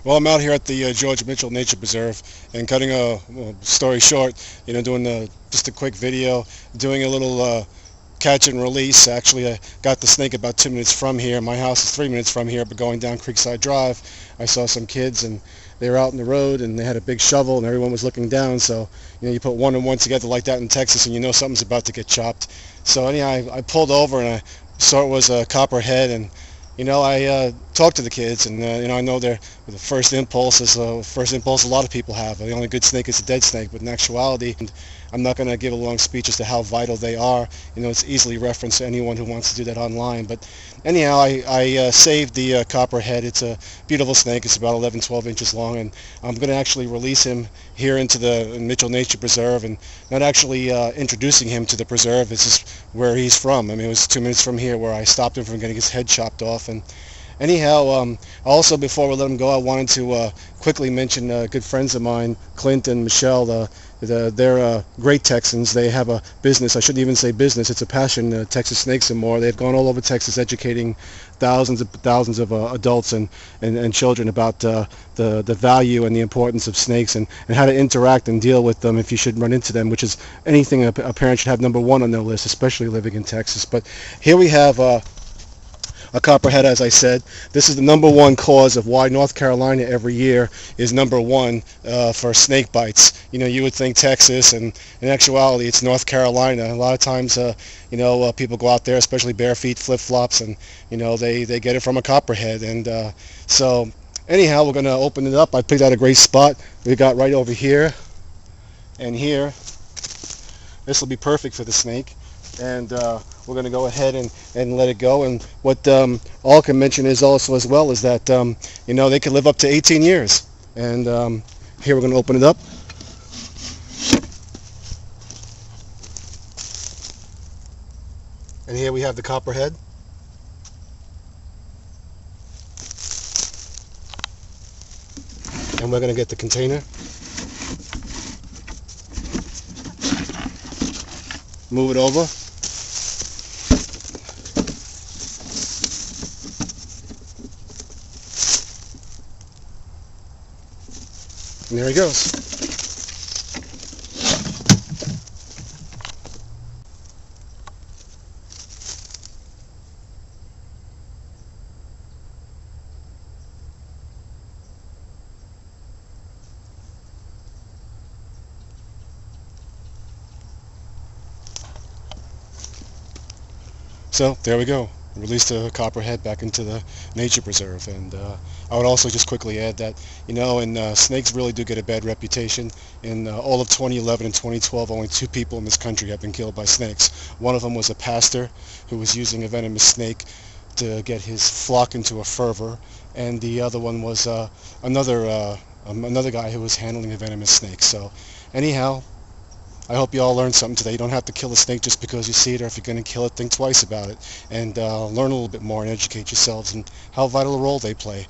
Well, I'm out here at the George Mitchell Nature Preserve, and cutting a story short, doing just a quick video, doing a little catch and release. Actually, I got the snake about 2 minutes from here. My house is 3 minutes from here, but going down Creekside Drive, I saw some kids, and they were out in the road, and they had a big shovel, and everyone was looking down. So, you put one and one together like that in Texas, and you know something's about to get chopped. So anyhow, I pulled over, and I saw it was a copperhead, and I talked to the kids, and I know the first impulse is first impulse a lot of people have. The only good snake is a dead snake, but in actuality, and I'm not going to give a long speech as to how vital they are. It's easily referenced to anyone who wants to do that online. But anyhow, I saved the copperhead. It's a beautiful snake. It's about 11, 12 inches long, and I'm going to actually release him here into the Mitchell Nature Preserve, and not actually introducing him to the preserve. This is where he's from. I mean, it was 2 minutes from here where I stopped him from getting his head chopped off. And anyhow, also before we let him go, I wanted to quickly mention good friends of mine, Clint and Michelle. They're great Texans. They have a business. I shouldn't even say business. It's a passion, Texas Snakes and More. They've gone all over Texas educating thousands of adults and children about the value and the importance of snakes, and how to interact and deal with them if you should run into them, which is anything a parent should have number one on their list, especially living in Texas. But here we have a copperhead, as I said. This is the number one cause of why North Carolina every year is number one for snake bites. You would think Texas, and in actuality it's North Carolina. A lot of times people go out there, especially bare feet, flip-flops, and they get it from a copperhead. And so anyhow, we're going to open it up. I picked out a great spot. We got right over here and here. This will be perfect for the snake. And we're going to go ahead and let it go. And what all can mention is also as well is that they can live up to 18 years. And here we're going to open it up. And here we have the copperhead. And we're going to get the container. Move it over. And there he goes. So there we go. Released a copperhead back into the nature preserve. And I would also just quickly add that snakes really do get a bad reputation. In all of 2011 and 2012, only 2 people in this country have been killed by snakes. One of them was a pastor who was using a venomous snake to get his flock into a fervor, and the other one was another guy who was handling a venomous snake. So anyhow, I hope you all learned something today. You don't have to kill a snake just because you see it, or if you're going to kill it, think twice about it, and learn a little bit more and educate yourselves and how vital a role they play.